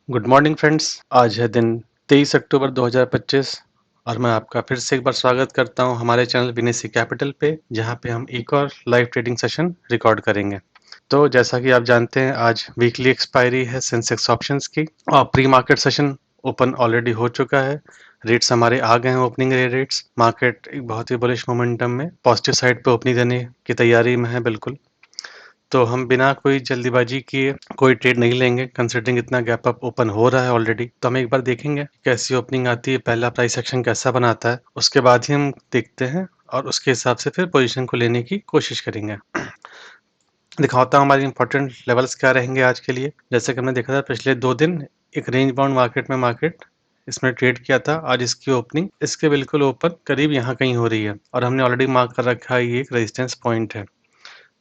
Good morning friends. आज है दिन 23 अक्टूबर 2025 और मैं आपका फिर से एक बार स्वागत करता हूं हमारे चैनल विनेसी कैपिटल पे, जहां पे हम एक और लाइव ट्रेडिंग सेशन रिकॉर्ड करेंगे। तो जैसा कि आप जानते हैं, आज वीकली एक्सपायरी है सेंसेक्स ऑप्शंस की और pre market session open already हो चुका है। रेट्स हमारे आ गए हैं, ओपनिंग रेट्स। मार्केट एक बहुत ही बुलिश मोमेंटम में पॉजिटिव साइड पे ओपनिंग देने की तैयारी में है बिल्कुल। तो हम बिना कोई जल्दीबाजी किए कोई ट्रेड नहीं लेंगे, कंसिडरिंग इतना गैप अप ओपन हो रहा है ऑलरेडी। तो हम एक बार देखेंगे कैसी ओपनिंग आती है, पहला प्राइस एक्शन कैसा बनाता है, उसके बाद ही हम देखते हैं और उसके हिसाब से फिर पोजीशन को लेने की कोशिश करेंगे। दिखाता हूँ हमारी इंपॉर्टेंट लेवल्स क्या रहेंगे आज के लिए। जैसे कि हमने देखा था पिछले 2 दिन एक रेंज बाउंड मार्केट इसमें ट्रेड किया था। आज इसकी ओपनिंग इसके बिल्कुल ऊपर करीब यहाँ कहीं हो रही है और हमने ऑलरेडी मार्क कर रखा है, ये एक रेजिस्टेंस पॉइंट है।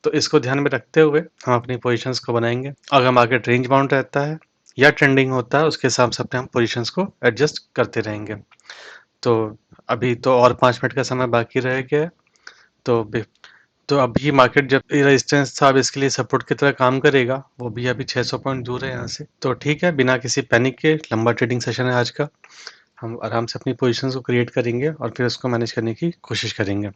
तो इसको ध्यान में रखते हुए हम अपनी पोजीशंस को बनाएंगे। अगर मार्केट रेंज बाउंड रहता है या ट्रेंडिंग होता है, उसके हिसाब से अपने हम पोजीशंस को एडजस्ट करते रहेंगे। तो अभी तो और 5 मिनट का समय बाकी रह गया है। तो अभी मार्केट जब रेजिस्टेंस था, अब इसके लिए सपोर्ट की तरह काम करेगा। वो भी अभी 600 पॉइंट दूर है यहाँ से। तो ठीक है, बिना किसी पैनिक के लंबा ट्रेडिंग सेशन है आज का। हम आराम से अपनी पोजीशंस को क्रिएट करेंगे और फिर उसको मैनेज करने की कोशिश करेंगे।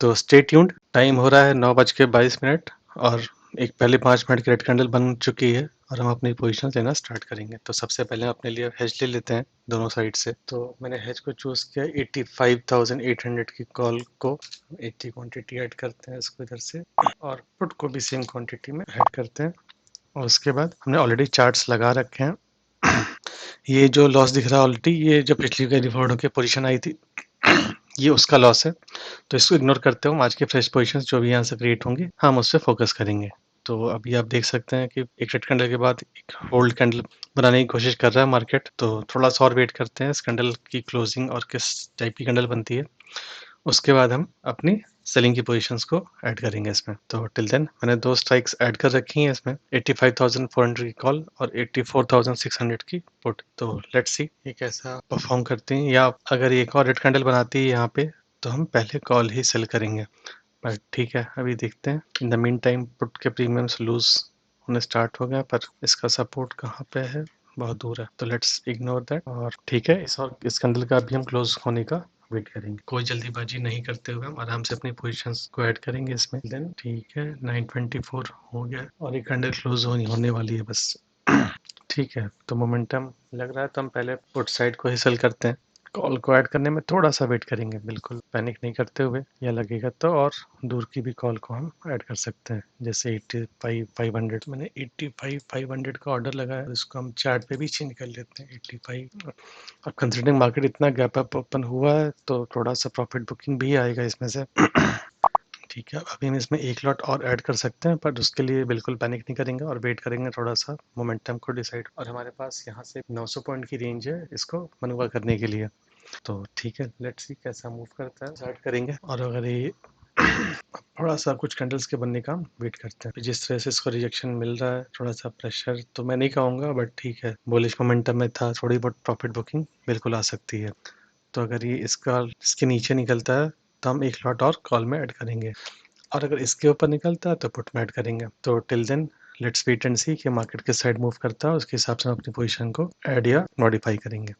तो स्टे ट्यून्ड। टाइम हो रहा है 9:22 और एक पहले 5 मिनट की रेड कैंडल बन चुकी है और हम अपनी पोजीशन लेना स्टार्ट करेंगे। तो सबसे पहले हम अपने लिए हेज ले लेते हैं दोनों साइड से। तो मैंने हेज को चूज किया 85,800 की कॉल को 80 क्वांटिटी ऐड करते हैं इसको इधर से, और पुट को भी सेम क्वांटिटी में ऐड करते हैं। और उसके बाद हमने ऑलरेडी चार्ट्स लगा रखे हैं। ये जो लॉस दिख रहा है ऑलरेडी, ये जो पिछली कैरी फॉरवर्ड होकर पोजीशन आई थी, ये उसका लॉस है। तो इसको इग्नोर करते हुए आज की फ्रेश पोजीशंस जो भी यहाँ से क्रिएट होंगी, हम उस पर फोकस करेंगे। तो अभी आप देख सकते हैं कि एक रेड कैंडल के बाद एक होल्ड कैंडल बनाने की कोशिश कर रहा है मार्केट। तो थोड़ा सा और वेट करते हैं इस कैंडल की क्लोजिंग और किस टाइप की कैंडल बनती है, उसके बाद हम अपनी सेलिंग की पोजीशंस को ऐड करेंगे इसमें। तो टिल देन मैंने 2 स्ट्राइक्स ऐड कर रखी हैं इसमें, 85,400 की कॉल और 84,600 की पुट। तो लेट्स सी ये कैसा परफॉर्म करती हैं, या अगर एक और रेड कैंडल बनाती है यहाँ पे तो हम पहले कॉल ही सेल करेंगे। बट ठीक है, अभी देखते हैं। In the mean time put के प्रीमियम्स लूज होने स्टार्ट हो गया, पर इसका सपोर्ट कहाँ पे है, बहुत दूर है। तो लेट्स इग्नोर दैट। और ठीक है, इस कैंडल का भी हम क्लोज होने का वेट करेंगे। कोई जल्दीबाजी नहीं करते हुए हम आराम से अपनी पोजीशंस को ऐड करेंगे इसमें। देन ठीक है, 924 हो गया और एक कैंडल क्लोज होने वाली है बस। ठीक है, तो मोमेंटम लग रहा है, तो हम पहले पुट साइड को ही सेल करते हैं। कॉल को ऐड करने में थोड़ा सा वेट करेंगे, बिल्कुल पैनिक नहीं करते हुए। या लगेगा तो और दूर की भी कॉल को हम ऐड कर सकते हैं, जैसे 85,500। मैंने 85,500 का ऑर्डर लगाया, इसको हम चार्ट पे भी चेंज कर लेते हैं 85। अब कंसिडरिंग मार्केट इतना गैप अप ओपन हुआ है तो थोड़ा सा प्रॉफिट बुकिंग भी आएगा इसमें से। ठीक है, अभी हम इसमें एक लॉट और ऐड कर सकते हैं, पर उसके लिए बिल्कुल पैनिक नहीं करेंगे और वेट करेंगे थोड़ा सा मोमेंटम को डिसाइड। और हमारे पास यहाँ से 900 पॉइंट की रेंज है इसको मनूवर करने के लिए। तो ठीक है, लेट्स सी कैसा मूव करता है, स्टार्ट करेंगे। और अगर ये थोड़ा सा कुछ कैंडल्स के बनने का वेट करते हैं। जिस तरह से इसको रिजेक्शन मिल रहा है, थोड़ा सा प्रेशर तो मैं नहीं कहूँगा, बट ठीक है, बुलिश मोमेंटम में था, थोड़ी बहुत प्रॉफिट बुकिंग बिल्कुल आ सकती है। तो अगर ये इसके नीचे निकलता है तो हम एक लॉट और कॉल में ऐड करेंगे, और अगर इसके ऊपर निकलता है तो पुट में ऐड करेंगे। तो till then let's wait and see कि मार्केट किस साइड मूव करता है, उसके हिसाब से हम अपनी पोजीशन को ऐड या मॉडिफाई करेंगे।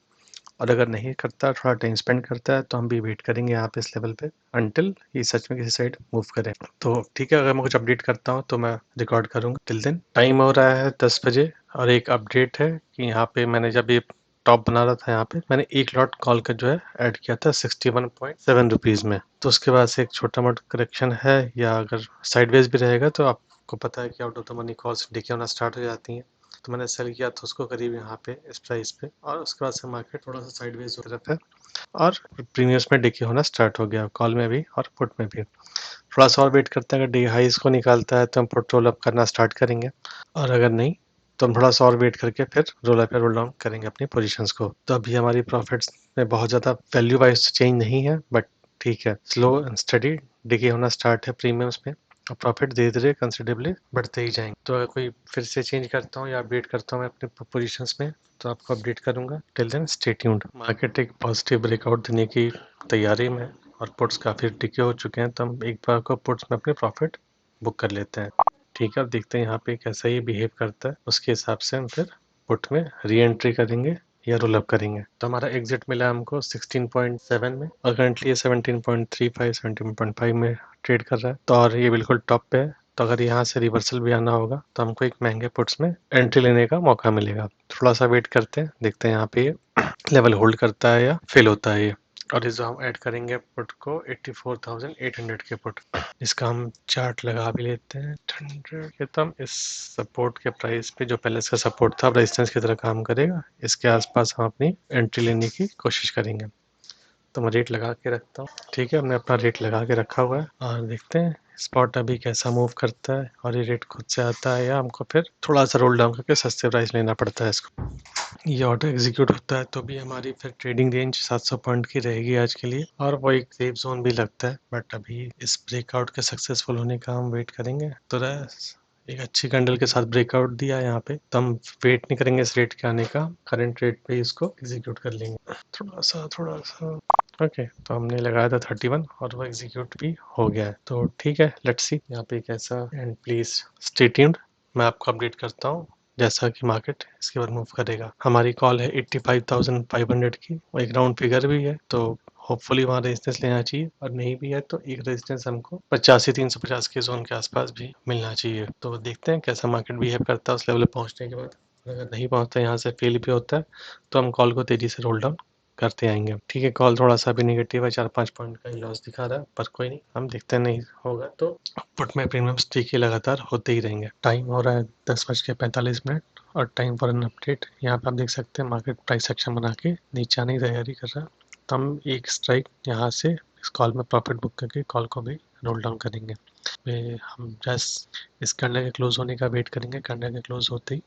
और अगर नहीं करता, थोड़ा टाइम स्पेंड करता है, तो हम भी वेट करेंगे यहाँ पे इस लेवल पे अंटिल ये सच में किसी साइड मूव करे। तो ठीक है, अगर मैं कुछ अपडेट करता हूँ तो मैं रिकॉर्ड करूँगा। टिल देन टाइम हो रहा है 10 बजे और एक अपडेट है कि यहाँ पे मैंने जब ये टॉप बना रहा था, यहाँ पे मैंने एक लॉट कॉल का जो है ऐड किया था 61.7 रुपीज़ में। तो उसके बाद से एक छोटा मोटा करेक्शन है, या अगर साइडवेज भी रहेगा तो आपको पता है कि out of the money calls decay होना स्टार्ट हो जाती हैं। तो मैंने सेल किया था उसको करीब यहाँ पे इस प्राइस पे, और उसके बाद से मार्केट थोड़ा सा साइडवेज हो तरफ है और प्रीमियम्स में डिके होना स्टार्ट हो गया, कॉल में भी और पुट में भी। थोड़ा सा और वेट करते हैं, अगर डे हाईज को निकालता है तो हम पुट रोल अप करना स्टार्ट करेंगे, और अगर नहीं तो हम थोड़ा सा और वेट करके फिर रोल अप या रोल डाउन करेंगे अपनी पोजीशंस को। तो अभी हमारी प्रॉफिट्स में बहुत ज़्यादा वैल्यू वाइज चेंज नहीं है, बट ठीक है, स्लो एंड स्टडी डिके होना स्टार्ट है प्रीमियम्स में, और प्रॉफिट धीरे धीरे कंसिडरेबली बढ़ते ही जाएंगे। तो अगर कोई फिर से चेंज करता हूँ या अपडेट करता हूँ मैं अपने पोजीशंस में, तो आपको अपडेट करूंगा। Till then stay tuned. Market एक पॉजिटिव ब्रेकआउट देने की तैयारी में और पुट्स काफ़ी टिके हो चुके हैं, तो हम एक बार को पुट्स में अपने प्रॉफिट बुक कर लेते हैं। ठीक है, अब देखते हैं यहाँ पे कैसा ये बिहेव करता है, उसके हिसाब से हम फिर पुट में री एंट्री करेंगे या रोल अप करेंगे। तो हमारा एग्जिट मिला हमको 16.7 में और करंटली ये 17.35 17.5 में ट्रेड कर रहा है। तो और ये बिल्कुल टॉप पे है। तो अगर यहाँ से रिवर्सल भी आना होगा तो हमको एक महंगे पुट्स में एंट्री लेने का मौका मिलेगा। थोड़ा सा वेट करते हैं, देखते हैं यहाँ पे ये लेवल होल्ड करता है या फेल होता है ये। और इस हम ऐड करेंगे पुट को 84,800 के पुट। इसका हम चार्ट लगा भी लेते हैं 100 के। तो हम इस सपोर्ट के प्राइस पे जो पहले इसका सपोर्ट था अब रेजिस्टेंस की तरह काम करेगा, इसके आसपास हम अपनी एंट्री लेने की कोशिश करेंगे। तो मैं रेट लगा के रखता हूँ। ठीक है, हमने अपना रेट लगा के रखा हुआ है और देखते हैं स्पॉट अभी कैसा मूव करता है और ये रेट खुद से आता है या हमको फिर थोड़ा सा रोल डाउन करके सस्ते प्राइस लेना पड़ता है इसको। ये ऑर्डर एग्जीक्यूट होता है तो भी हमारी फिर ट्रेडिंग रेंज 700 पॉइंट की रहेगी आज के लिए और वो एक सेफ जोन भी लगता है। बट अभी इस ब्रेकआउट के सक्सेसफुल होने का हम वेट करेंगे। तो एक अच्छी कैंडल के साथ ब्रेकआउट दिया यहाँ पे, तो हम वेट नहीं करेंगे इस रेट के आने का, करंट रेट पे इसको एग्जीक्यूट कर लेंगे। थोड़ा सा ओके। तो हमने लगाया था 31 और वो एग्जीक्यूट भी हो गया है। तो ठीक है, लेट्स सी यहाँ पे कैसा। एंड प्लीज स्टे ट्यून्ड, मैं आपको अपडेट करता हूँ जैसा कि मार्केट इसके बाद मूव करेगा। हमारी कॉल है 85,500 की, वो एक राउंड फिगर भी है तो होपफुली वहाँ रेजिस्टेंस लेना चाहिए और नहीं भी है तो एक रेजिस्टेंस हमको 85,350 के जोन के आसपास भी मिलना चाहिए। तो देखते हैं कैसा मार्केट बिहेव करता है उस लेवल पे पहुंचने के बाद। अगर नहीं पहुंचता, यहाँ से फेल भी होता है तो हम कॉल को तेजी से रोल डाउन करते आएंगे। ठीक है, कॉल थोड़ा सा भी नेगेटिव है, 4-5 पॉइंट का ही लॉस दिखा रहा है, पर कोई नहीं, हम देखते हैं नहीं होगा तो पुट में प्रीमियम्स ठीक ही लगातार होते ही रहेंगे। टाइम हो रहा है 10:45 और टाइम फॉर एन अपडेट। यहाँ पे आप देख सकते हैं मार्केट प्राइस एक्शन बना के नीचे आने की तैयारी कर रहा है। तो हम एक स्ट्राइक यहाँ से इस कॉल में प्रॉफिट बुक करके कॉल को भी रोल डाउन करेंगे। हम जस्ट इस कैंडल के क्लोज होने का वेट करेंगे। कैंडल के क्लोज होते ही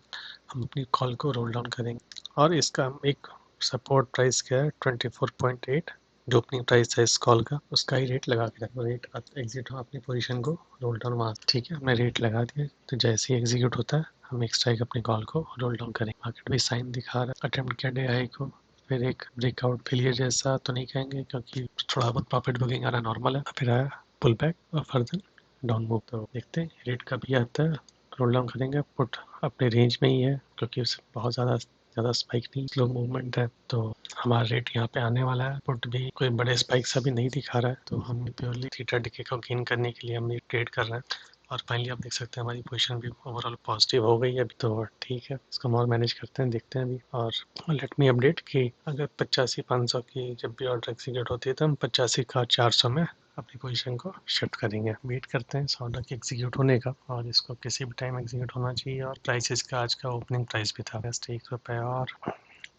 हम अपनी कॉल को रोल डाउन करेंगे और इसका हम एक सपोर्ट प्राइस क्या है 24.8, जो ओपनिंग प्राइस है इस कॉल का उसका ही रेट लगा के रखो। रेट एग्जिट हो अपनी पोजीशन को रोल डाउन वहाँ। ठीक है, हमने रेट लगा दिया। तो जैसे ही एग्जीक्यूट होता है हम एक स्ट्राइक अपनी कॉल को रोल डाउन करेंगे। मार्केट भी साइन दिखा रहा है अटेम्प्ट किया डे हाई को, फिर एक ब्रेकआउट फेलियर जैसा तो नहीं कहेंगे क्योंकि थोड़ा बहुत प्रॉफिट बुकिंग आ रहा नॉर्मल है, फिर आया पुल बैक और फर्दर डाउन मूव। तो देखते हैं रेट का भी आता है, रोल डाउन करेंगे। पुट अपने रेंज में ही है क्योंकि उससे बहुत ज़्यादा स्पाइक नहीं, स्लो मूवमेंट है तो हमारा रेट यहाँ पे आने वाला है। पुट भी कोई बड़े स्पाइक्स अभी नहीं दिखा रहा है तो हम प्योरली थीटा डीके को गेन करने के लिए हम ये ट्रेड कर रहे हैं। और फाइनली आप देख सकते हैं हमारी पोजीशन भी ओवरऑल पॉजिटिव हो गई है अभी। तो ठीक है, इसको हम और मैनेज करते हैं, देखते हैं अभी। और लेट मी अपडेट कि अगर 85,500 की जब भी ऑर्डर एग्जीक्यूट होती है तो हम 85 का 400 में अपनी पोजीशन को शिफ्ट करेंगे। वेट करते हैं इस ऑर्डर के एग्जीक्यूट होने का और इसको किसी भी टाइम एग्जीक्यूट होना चाहिए। और प्राइस इसका आज का ओपनिंग प्राइस भी था जस्ट ₹1।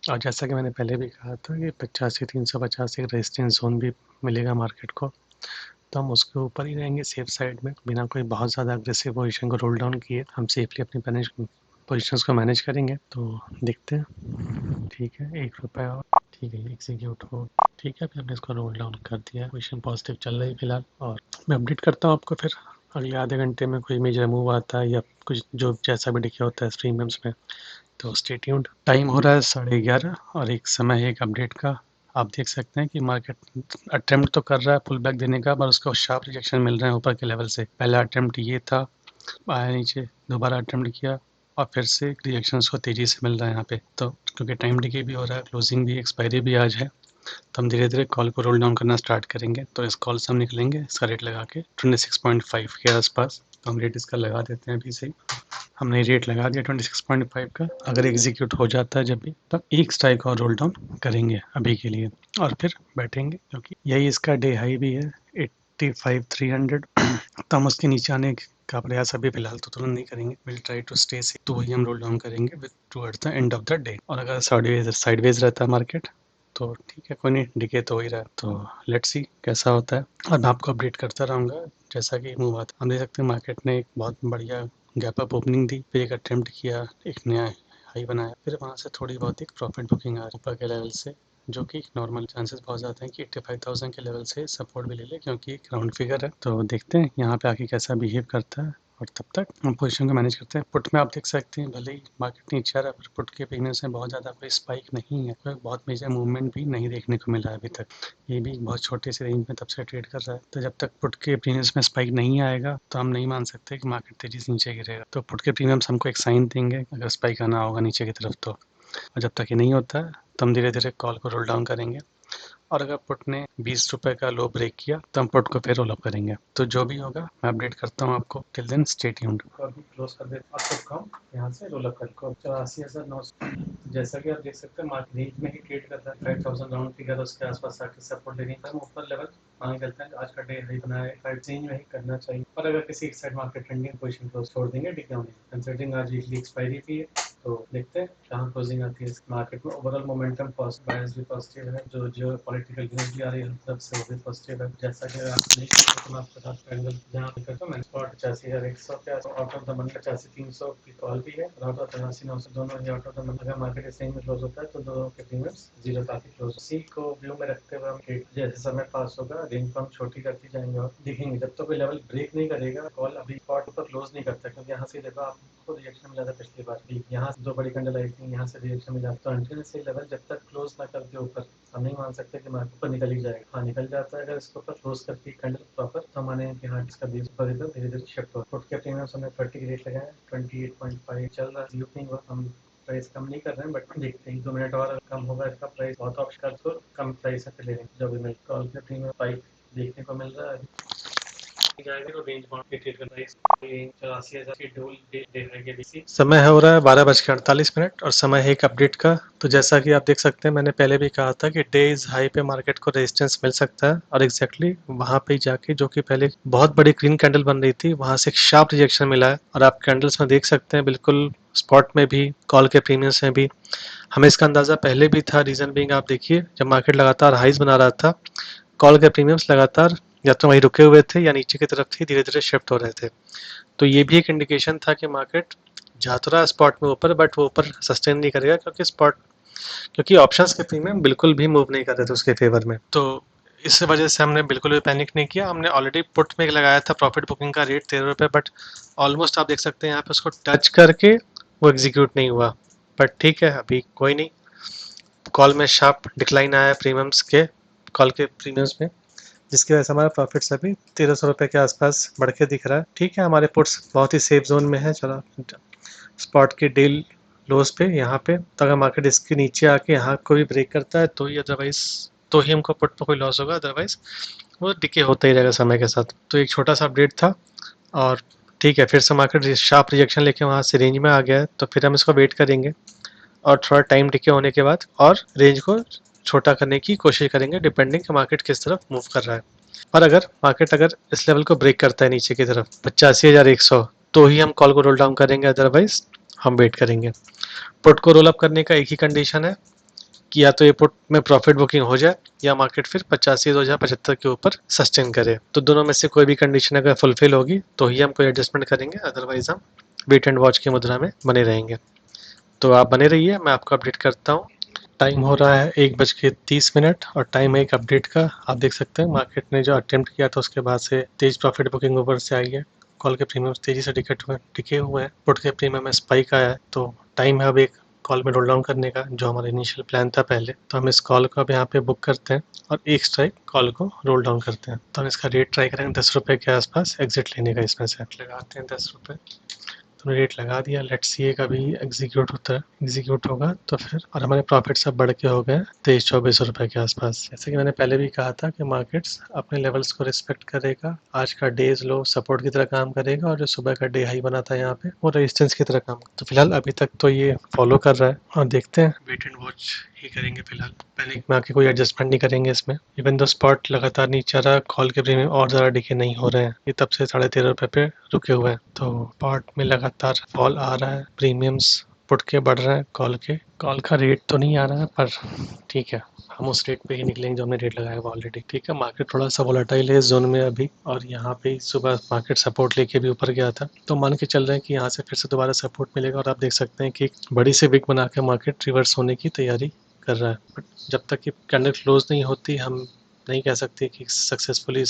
और जैसा कि मैंने पहले भी कहा था कि 85,350 एक रेजिस्टेंस जोन भी मिलेगा मार्केट को, तो हम उसके ऊपर ही रहेंगे सेफ साइड में, बिना कोई बहुत ज़्यादा अग्रेसिव पोजीशन को रोल डाउन किए हम सेफली अपनी पोजीशंस को मैनेज करेंगे। तो देखते हैं। ठीक है, ₹1 और ठीक है, एग्जीक्यूट हो। ठीक है, अभी हमने इसको रोल डाउन कर दिया, पोजीशन पॉजिटिव चल रही है फिलहाल। और मैं अपडेट करता हूँ आपको फिर अगले आधे घंटे में कोई मेजर मूव आता है या कुछ जो जैसा भी दिखे होता है प्रीमियम्स में। तो स्टे ट्यून्ड। टाइम हो रहा है 11:30 और एक समय है एक अपडेट का। आप देख सकते हैं कि मार्केट अटेम्प्ट तो कर रहा है पुल बैक देने का, पर उसको शार्प रिजेक्शन मिल रहे हैं ऊपर के लेवल से। पहला अटेम्प्ट ये था, आया नीचे, दोबारा अटेम्प्ट किया और फिर से रिजेक्शंस को तेज़ी से मिल रहा है यहाँ पे। तो क्योंकि टाइम डिके भी हो रहा है, क्लोजिंग भी, एक्सपायरी भी आज है, तो हम धीरे धीरे कॉल को रोल डाउन करना स्टार्ट करेंगे। तो इस कॉल से हम निकलेंगे इसका रेट लगा के 26.5 के आसपास। तो हम रेट इसका लगा देते हैं अभी से ही। हमने रेट लगा दिया 26.5 का। अगर एग्जीक्यूट हो जाता है जब भी, तब एक स्ट्राइक और रोल डाउन करेंगे अभी के लिए और फिर बैठेंगे क्योंकि यही इसका डे हाई भी है 85,300। तो हम उसके नीचे आने का प्रयास अभी फिलहाल तो तुरंत नहीं करेंगे, विल ट्राई टू स्टे से। तो वही हम रोल डाउन करेंगे with towards the end of the day. और अगर साइडवेज रहता है मार्केट तो ठीक है, कोई नहीं, डिके तो हो ही रहा है। तो लेट्स सी कैसा होता है और मैं आपको अपडेट करता रहूँगा जैसा कि मूव आता है। हम देख सकते हैं मार्केट ने एक बहुत बढ़िया गैप अप ओपनिंग दी, फिर एक अटेम्प्ट किया, एक नया हाई बनाया, फिर वहाँ से थोड़ी बहुत एक प्रॉफिट बुकिंग आ ऊपर के लेवल से, जो कि नॉर्मल चांसेस बहुत ज़्यादा हैं कि 85,000 के लेवल से सपोर्ट भी ले ले क्योंकि एक राउंड फिगर है। तो देखते हैं यहाँ पे आके कैसा बिहेव करता है और तब तक हम पोजीशन को मैनेज करते हैं। पुट में आप देख सकते हैं भले ही मार्केट नीचे आ रहा है पर पुट के प्रीमियम्स में बहुत ज़्यादा कोई स्पाइक नहीं है, कोई बहुत मेजर मूवमेंट भी नहीं देखने को मिला है अभी तक। ये भी बहुत छोटे से रेंज में तब से ट्रेड कर रहा है, तो जब तक पुट के प्रीमियम्स में स्पाइक नहीं आएगा तो हम नहीं मान सकते कि मार्केट तेजी से नीचे गिरेगा। तो पुट के प्रीमियम्स हमको एक साइन देंगे अगर स्पाइक आना होगा नीचे की तरफ तो, और जब तक ये नहीं होता है तो हम धीरे धीरे कॉल को रोल डाउन करेंगे। और अगर पुट ने 20 रुपए का लो ब्रेक किया तो हम पुट को फिर रोल अप करेंगे। तो जो भी होगा मैं अपडेट करता हूँ आपको। Till then stay tuned. अभी क्लोज कर देते हैं आपको, हम यहाँ से रोल अप कर 84,900। जैसा कि आप देख सकते हैं मार्केट रेंज में ही ट्रेड कर रहा है। 5000 राउंड फिगर उसके आसपास आके सपोर्ट लेने का ऊपर लेवल मान चलते हैं आज का डे हाई बना है। 5 रेंज में ही करना चाहिए। और अगर किसी एक side market trending position close छोड़ देंगे डिक्लाइन कंसिडरिंग आज वीकली एक्सपायरी भी है, तो देखते हैं कहाँ क्लोजिंग आती है। मार्केट में ओवरऑल मोमेंटम बायर्स भी पॉजिटिव है, जो पॉलिटिकल न्यूज भी आ रही है तरफ से वो भी पॉजिटिव है। जैसा कि आप देख सकते हैं मैं आपके साथ कैंडल जहाँ पे करता हूँ मैं स्पॉट 85,100 के आउट ऑफ द मनी 85,300 की कॉल भी है, आउट ऑफ 83,900 दोनों ही आउट ऑफ द मनी। अगर मार्केट सेम में क्लोज होता है तो दोनों के प्रीमियम्स जीरो ताकि क्लोज। सी को व्यू में रखते हुए हम जैसे समय पास होगा रेंज को हम छोटी करते जाएंगे और देखेंगे जब तक कोई लेवल ब्रेक नहीं करेगा कॉल अभी स्पॉट पर क्लोज नहीं करता, क्योंकि यहाँ से देखो आपको रिएक्शन मिला था पिछली बार भी, यहाँ से 2 बड़ी कैंडल आई थी, यहाँ से रिएक्शन मिला। तो अंटिल से लेवल जब तक क्लोज ना करके ऊपर हम नहीं मान सकते कि मार्केट ऊपर निकल ही जाएगा। हाँ निकल जाता है अगर इसके ऊपर क्लोज करके कैंडल प्रॉपर, तो माने कि हाँ इसका बेस ऊपर इधर धीरे धीरे शिफ्ट हो। पुट के प्रीमियम हमने 30 की रेट लगाया, 28.5 चल रहा है। नहीं हुआ हम प्राइस कम नहीं कर रहे हैं, बट देखते हैं 2 मिनट और कम होगा इसका प्राइस बहुत ऑप्शन कर तो कम प्राइस पे ले लेंगे। जो भी मिल कॉल के प्रीमियम स्पाइक देखने को मिल रहा है समय हो रहा है 12:48 और समय है एक अपडेट का। तो जैसा कि आप देख सकते हैं मैंने पहले भी कहा था कि डेज हाई पे मार्केट को रेजिस्टेंस मिल सकता है, और एग्जैक्टली वहां पे जाके जो कि पहले बहुत बड़ी ग्रीन कैंडल बन रही थी वहां से एक शार्प रिजेक्शन मिला है। और आप कैंडल्स में देख सकते हैं बिल्कुल स्पॉट में भी कॉल के प्रीमियम्स में भी हमें इसका अंदाजा पहले भी था। रीजन बीइंग आप देखिए जब मार्केट लगातार हाइज बना रहा था कॉल के प्रीमियम्स लगातार या तो वहीं रुके हुए थे या नीचे की तरफ थी धीरे धीरे शिफ्ट हो रहे थे। तो ये भी एक इंडिकेशन था कि मार्केट जा तो रहा है स्पॉट में ऊपर, बट वो ऊपर सस्टेन नहीं करेगा क्योंकि ऑप्शंस के प्रीमियम बिल्कुल भी मूव नहीं कर रहे थे उसके फेवर में। तो इस वजह से हमने बिल्कुल भी पैनिक नहीं किया। हमने ऑलरेडी पुट में लगाया था प्रॉफिट बुकिंग का रेट 13 रुपये, बट ऑलमोस्ट आप देख सकते हैं यहाँ पे उसको टच करके वो एग्जीक्यूट नहीं हुआ। बट ठीक है अभी कोई नहीं, कॉल में शार्प डिक्लाइन आया प्रीमियम्स के, कॉल के प्रीमियम्स में, जिसकी वजह से हमारा प्रॉफिट्स अभी 1300 रुपये के आसपास बढ़ के दिख रहा है। ठीक है हमारे पुट्स बहुत ही सेफ जोन में है। चलो स्पॉट के डील लोस पे यहाँ पे, तो अगर मार्केट इसके नीचे आके यहाँ को भी ब्रेक करता है तो ही, अदरवाइज तो ही हमको पुट पर कोई लॉस होगा, अदरवाइज वो डिके होता ही रहेगा समय के साथ। तो एक छोटा सा अपडेट था, और ठीक है फिर से मार्केट शार्प रिजेक्शन लेके वहाँ से रेंज में आ गया है, तो फिर हम इसको वेट करेंगे और थोड़ा टाइम डिके होने के बाद और रेंज को छोटा करने की कोशिश करेंगे डिपेंडिंग कि मार्केट किस तरफ मूव कर रहा है। और अगर मार्केट इस लेवल को ब्रेक करता है नीचे की तरफ 85,100, तो ही हम कॉल को रोल डाउन करेंगे, अदरवाइज हम वेट करेंगे। पुट को रोल अप करने का एक ही कंडीशन है कि या तो ये पुट में प्रॉफिट बुकिंग हो जाए या मार्केट फिर 85,275 के ऊपर सस्टेन करे। तो दोनों में से कोई भी कंडीशन अगर फुलफिल होगी तो ही हम कोई एडजस्टमेंट करेंगे, अदरवाइज हम वेट एंड वॉच की मुद्रा में बने रहेंगे। तो आप बने रहिए, मैं आपको अपडेट करता हूँ। टाइम हो रहा है 1:30 और टाइम है एक अपडेट का। आप देख सकते हैं मार्केट ने जो अटेम्प्ट किया था उसके बाद से तेज प्रॉफिट बुकिंग ऊपर से आई है। कॉल के प्रीमियम्स तेजी से टिके हुए हैं, पुट के प्रीमियम में स्पाइक आया है। तो टाइम है अब एक कॉल में रोल डाउन करने का, जो हमारा इनिशियल प्लान था पहले। तो हम इस कॉल को अब यहाँ पे बुक करते हैं और एक स्ट्राइक कॉल को रोल डाउन करते हैं। तो हम इसका रेट ट्राई करेंगे 10 रुपये के आसपास एग्जिट लेने का। इसमें से लगाते हैं 10 रुपये, तो रेट लगा दिया। लेट्स सी कभी एग्जीक्यूट होता है, एग्जीक्यूट होगा तो फिर, और हमारे प्रॉफिट सब बढ़ के हो गए 23-24 रुपए के आसपास। जैसे कि मैंने पहले भी कहा था कि मार्केट्स अपने लेवल्स को रिस्पेक्ट करेगा। आज का डेज लो सपोर्ट की तरह काम करेगा और जो सुबह का डे हाई बना था यहाँ पे वो रेजिस्टेंस की तरह काम। तो फिलहाल अभी तक तो ये फॉलो कर रहा है और देखते हैं, वेट एंड वॉच ही करेंगे फिलहाल। पैनिक में आके कोई एडजस्टमेंट नहीं करेंगे इसमें। इवन दो स्पॉट लगातार नीचे आ रहा, कॉल के प्रीमियम और ज़्यादा डिके नहीं हो रहे हैं, ये तब से 13.5 रुपये पे रुके हुए हैं। तो स्पॉट में लगातार फॉल आ रहा है, प्रीमियम्स पुट के बढ़ रहे हैं, कॉल का रेट तो नहीं आ रहा है, पर ठीक है हम उस रेट पे ही निकलेंगे जो हमने रेट लगाया हुआ ऑलरेडी। ठीक है मार्केट थोड़ा सा वोलेटाइल है इस जोन में अभी, और यहाँ पे सुबह मार्केट सपोर्ट लेके भी ऊपर गया था, तो मान के चल रहे हैं कि यहाँ से फिर से दोबारा सपोर्ट मिलेगा। और आप देख सकते हैं कि एक बड़ी सी विक बना के मार्केट रिवर्स होने की तैयारी कर रहा है। बट जब तक कि कैंडल क्लोज नहीं होती हम नहीं कह सकते कि सक्सेसफुली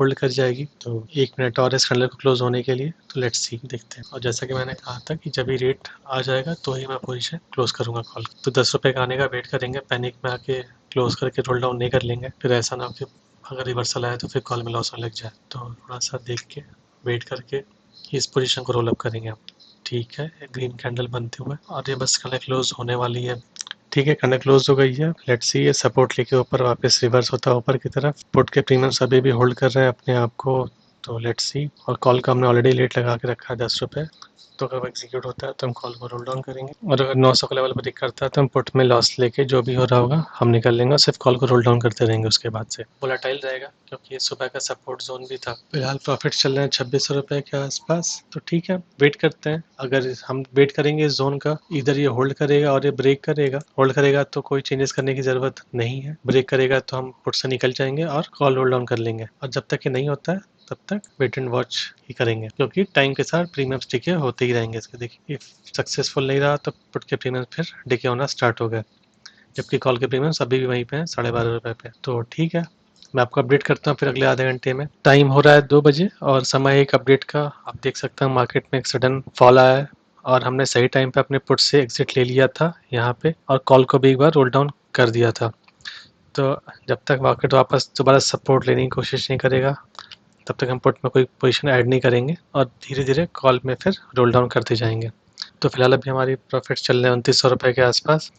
होल्ड कर जाएगी। तो 1 मिनट और इस कैंडल को क्लोज होने के लिए, तो लेट्स सी, देखते हैं। और जैसा कि मैंने कहा था कि जब भी रेट आ जाएगा तो ही मैं पोजीशन क्लोज करूंगा कॉल। तो 10 रुपये का आने का वेट करेंगे, पैनिक में आके क्लोज करके रोल डाउन नहीं कर लेंगे, फिर ऐसा ना हो कि अगर रिवर्सल आए तो फिर कॉल में लॉस लग जाए। तो थोड़ा सा देख के वेट करके इस पोजीशन को रोल अप करेंगे आप। ठीक है, ग्रीन कैंडल बनते हुए और ये बस कैंडल क्लोज होने वाली है। ठीक है, कैंडल क्लोज हो गई है। लेट्स सी, ये सपोर्ट लेके ऊपर वापस रिवर्स होता है ऊपर की तरफ। पुट के प्रीमियम्स अभी भी होल्ड कर रहे हैं अपने आप को, तो लेट्स सी। और कॉल का हमने ऑलरेडी लेट लगा के रखा है 10 रुपये, तो अगर वो एग्जीक्यूट होता है तो हम कॉल को रोल डाउन करेंगे। और अगर 900 के लेवल ब्रेक करता है तो हम पुट में लॉस लेके जो भी हो रहा होगा हम निकल लेंगे और सिर्फ कॉल को रोल डाउन करते रहेंगे। उसके बाद से वोलेटाइल रहेगा क्योंकि ये सुबह का सपोर्ट जोन भी था। फिलहाल प्रॉफिट चल रहे हैं 2600 रुपये के आसपास। तो ठीक है, वेट करते हैं। अगर हम वेट करेंगे इस जोन का, इधर ये होल्ड करेगा और ये ब्रेक करेगा, होल्ड करेगा तो कोई चेंजेस करने की जरूरत नहीं है, ब्रेक करेगा तो हम पुट से निकल जाएंगे और कॉल रोल डाउन कर लेंगे। और जब तक ये नहीं होता है तब तक वेट एंड वॉच ही करेंगे, क्योंकि टाइम के साथ प्रीमियम्स डिके होते ही रहेंगे इसके। देखिए, इफ सक्सेसफुल नहीं रहा तो पुट के प्रीमियम्स फिर डिके होना स्टार्ट हो गए, जबकि कॉल के प्रीमियम्स अभी भी वहीं पे हैं 12.5 रुपये पे। तो ठीक है, मैं आपको अपडेट करता हूँ फिर अगले आधे घंटे में। टाइम हो रहा है 2 बजे और समय एक अपडेट का। आप देख सकते हैं मार्केट में एक सडन फॉल आया है और हमने सही टाइम पे अपने पुट से एग्जिट ले लिया था यहाँ पे, और कॉल को भी एक बार रोल डाउन कर दिया था। तो जब तक मार्केट वापस दोबारा सपोर्ट लेने की कोशिश नहीं करेगा तब तक हम पुट में कोई पोजीशन ऐड नहीं करेंगे और धीरे धीरे कॉल में फिर रोल डाउन करते जाएंगे। तो फिलहाल अभी हमारी प्रॉफिट चल रहे हैं 2900 रुपये के आसपास।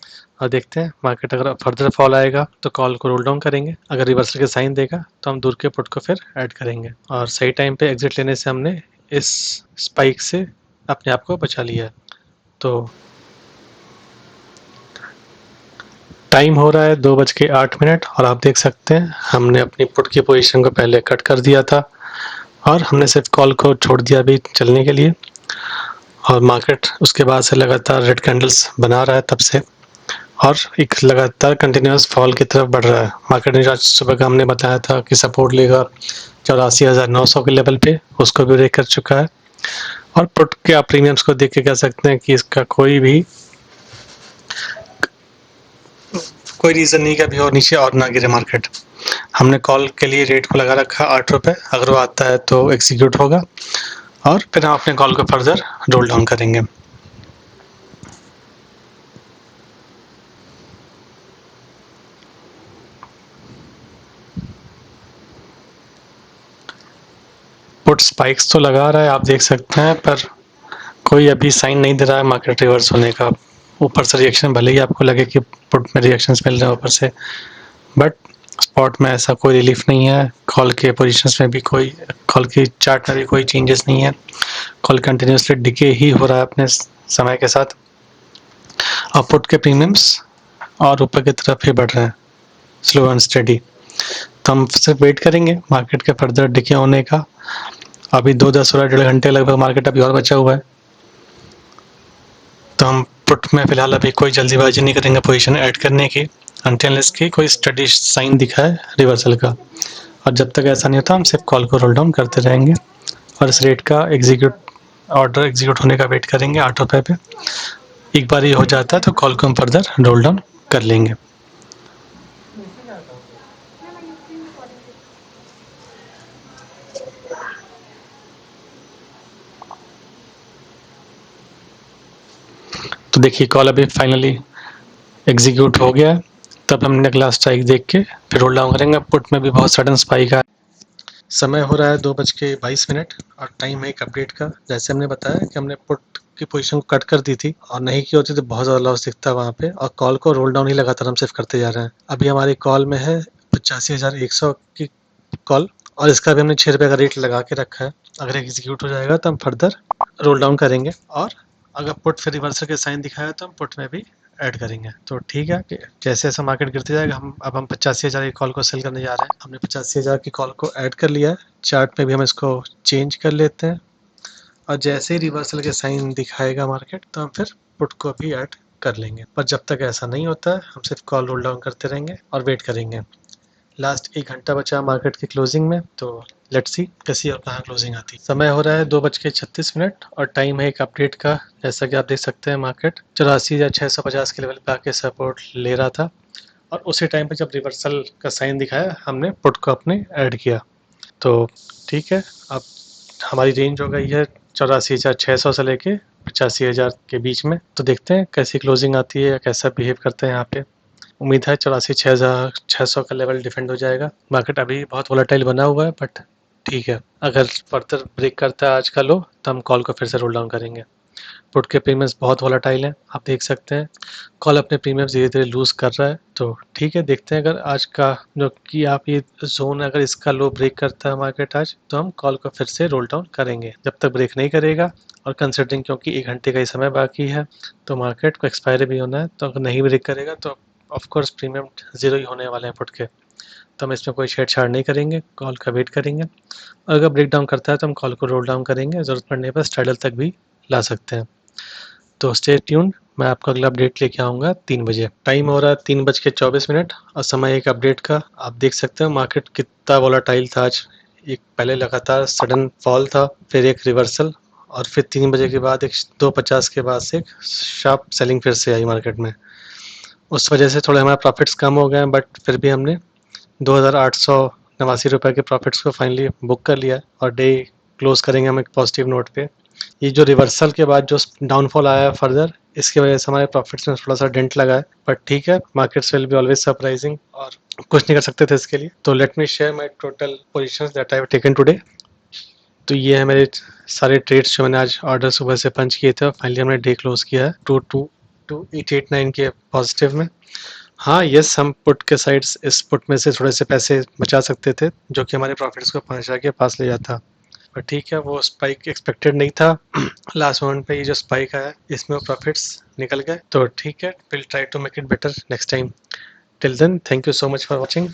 और देखते हैं मार्केट अगर फर्दर फॉल आएगा तो कॉल को रोल डाउन करेंगे, अगर रिवर्सल के साइन देगा तो हम दूर के पुट को फिर ऐड करेंगे। और सही टाइम पे एग्जिट लेने से हमने इस स्पाइक से अपने आप को बचा लिया है। तो टाइम हो रहा है 2:08 और आप देख सकते हैं हमने अपनी पुट की पोजीशन को पहले कट कर दिया था और हमने सिर्फ कॉल को छोड़ दिया अभी चलने के लिए। और मार्केट उसके बाद से लगातार रेड कैंडल्स बना रहा है तब से, और एक लगातार कंटिन्यूस फॉल की तरफ बढ़ रहा है। मार्केट ने आज सुबह का हमने बताया था कि सपोर्ट लेगा 84,900 के लेवल पे, उसको भी ब्रेक कर चुका है। और पुट के आप प्रीमियम्स को देख के कह सकते हैं कि इसका कोई रीजन नहीं कि अभी और नीचे और ना गिरे मार्केट। हमने कॉल के लिए रेट को लगा रखा 8 रुपये, अगर वो आता है तो एग्जीक्यूट होगा और फिर हम अपने कॉल को फर्दर रोल डाउन करेंगे। पुट स्पाइक्स तो लगा रहा है आप देख सकते हैं, पर कोई अभी साइन नहीं दे रहा है मार्केट रिवर्स होने का। ऊपर से रिएक्शन, भले ही आपको लगे कि पुट में रिएक्शंस मिल रहे हैं ऊपर से, बट स्पॉट में ऐसा कोई रिलीफ नहीं है। कॉल के पोजीशंस में भी कोई, कॉल की चार्ट में भी कोई चेंजेस नहीं है। कॉल कंटिन्यूसली डिके ही हो रहा है अपने समय के साथ, और पुट के प्रीमियम्स और ऊपर की तरफ ही बढ़ रहे हैं स्लो एंड स्टेडी। तो हम सिर्फ वेट करेंगे मार्केट के फर्दर डिके होने का। अभी 2-10 और 1.5 घंटे लगभग मार्केट अभी और बचा हुआ है, तो हम पुट में फिलहाल अभी कोई जल्दीबाजी नहीं करेंगे पोजीशन ऐड करने की, अनटिल इसकी कोई स्टडी साइन दिखा है रिवर्सल का। और जब तक ऐसा नहीं होता हम सिर्फ कॉल को रोल डाउन करते रहेंगे और इस रेट का ऑर्डर एग्जीक्यूट होने का वेट करेंगे 8 रुपये पे। एक बार ये हो जाता है तो कॉल को हम फर्दर रोल डाउन कर लेंगे। तो देखिए, कॉल अभी फाइनली एग्जीक्यूट हो गया है, तब हमने अगला स्ट्राइक देख के फिर रोल डाउन करेंगे। पुट में भी बहुत सडन स्पाइक है। समय हो रहा है 2:22 और टाइम है एक अपडेट का। जैसे हमने बताया कि हमने पुट की पोजीशन को कट कर दी थी और नहीं की होती तो बहुत ज़्यादा लॉस दिखता है वहाँ पे, और कॉल को रोल डाउन ही लगातार हम सिर्फ करते जा रहे हैं। अभी हमारी कॉल में है 85,100 की कॉल, और इसका भी हमने 6 रुपये का रेट लगा के रखा है। अगर एग्जीक्यूट हो जाएगा तो हम फर्दर रोल डाउन करेंगे, और अगर पुट फिर रिवर्सल के साइन दिखाया तो हम पुट में भी ऐड करेंगे। तो ठीक है कि जैसे जैसे मार्केट गिरते जाएगा हम 85,000 की कॉल को सेल करने जा रहे हैं। हमने 85,000 की कॉल को ऐड कर लिया है। चार्ट में भी हम इसको चेंज कर लेते हैं, और जैसे ही रिवर्सल के साइन दिखाएगा मार्केट तो हम फिर पुट को भी ऐड कर लेंगे। पर जब तक ऐसा नहीं होता है हम सिर्फ कॉल रोल डाउन करते रहेंगे और वेट करेंगे। लास्ट 1 घंटा बचा मार्केट की क्लोजिंग में, तो लेट्स सी कैसी और कहाँ क्लोजिंग आती है। समय हो रहा है 2:36 और टाइम है एक अपडेट का। जैसा कि आप देख सकते हैं मार्केट 84,650 के लेवल पे आके सपोर्ट ले रहा था, और उसी टाइम पे जब रिवर्सल का साइन दिखाया हमने पुट को अपने ऐड किया। तो ठीक है, अब हमारी रेंज हो गई है 84,600 से लेके 85,000 के बीच में। तो देखते हैं कैसी क्लोजिंग आती है या कैसा बिहेव करते हैं यहाँ पे। उम्मीद है 84,600 का लेवल डिफेंड हो जाएगा। मार्केट अभी बहुत वोलेटाइल बना हुआ है, बट ठीक है, अगर फर्दर ब्रेक करता है आज का लो तो हम कॉल को फिर से रोल डाउन करेंगे। पुट के प्रीमियम्स बहुत वोलेटाइल हैं, आप देख सकते हैं। कॉल अपने प्रीमियम्स धीरे धीरे लूज कर रहा है, तो ठीक है, देखते हैं अगर आज का जो कि आप ये जोन अगर इसका लो ब्रेक करता है मार्केट आज, तो हम कॉल को फिर से रोल डाउन करेंगे। जब तक ब्रेक नहीं करेगा, और कंसिडरिंग क्योंकि 1 घंटे का ही समय बाकी है, तो मार्केट को एक्सपायरी भी होना है, तो अगर नहीं ब्रेक करेगा तो ऑफकोर्स प्रीमियम जीरो ही होने वाले हैं पुट के। तो हम इसमें कोई छेड़छाड़ नहीं करेंगे, कॉल का वेट करेंगे। और अगर ब्रेक डाउन करता है तो हम कॉल को रोल डाउन करेंगे, ज़रूरत पड़ने पर स्ट्राइडल तक भी ला सकते हैं। तो स्टे ट्यून, मैं आपको अगला अपडेट लेके आऊँगा 3 बजे। टाइम हो रहा है 3:24 और समय एक अपडेट का। आप देख सकते हो मार्केट कितना वोलेटाइल था आज। एक पहले लगातार सडन फॉल था, फिर एक रिवर्सल, और फिर 3 बजे के बाद एक 2:50 के बाद से एक शार्प सेलिंग फिर से आई मार्केट में। उस वजह से थोड़े हमारे प्रॉफिट्स कम हो गए हैं, बट फिर भी हमने 2,889 रुपये के प्रॉफिट्स को फाइनली बुक कर लिया, और डे क्लोज करेंगे हम एक पॉजिटिव नोट पे। ये जो रिवर्सल के बाद जो डाउनफॉल आया है फर्दर, इसकी वजह से हमारे प्रॉफिट्स में थोड़ा सा डेंट लगा है, बट ठीक है, markets will be always surprising, और कुछ नहीं कर सकते थे इसके लिए। तो let me share my total positions that I have taken today. तो ये है मेरे सारे ट्रेड्स जो मैंने आज ऑर्डर सुबह से पंच किए थे, और फाइनली हमने डे क्लोज किया है 2889 के पॉजिटिव में। हाँ, यस, हम पुट के साइड्स इस पुट में से थोड़े से पैसे बचा सकते थे, जो कि हमारे प्रॉफिट्स को 5,000 के पास ले जाता। पर ठीक है, वो स्पाइक एक्सपेक्टेड नहीं था। लास्ट मोमेंट पे ये जो स्पाइक आया, इसमें वो प्रॉफिट्स निकल गए। तो ठीक है, will try to make it better next time. Till then, thank you so much for watching.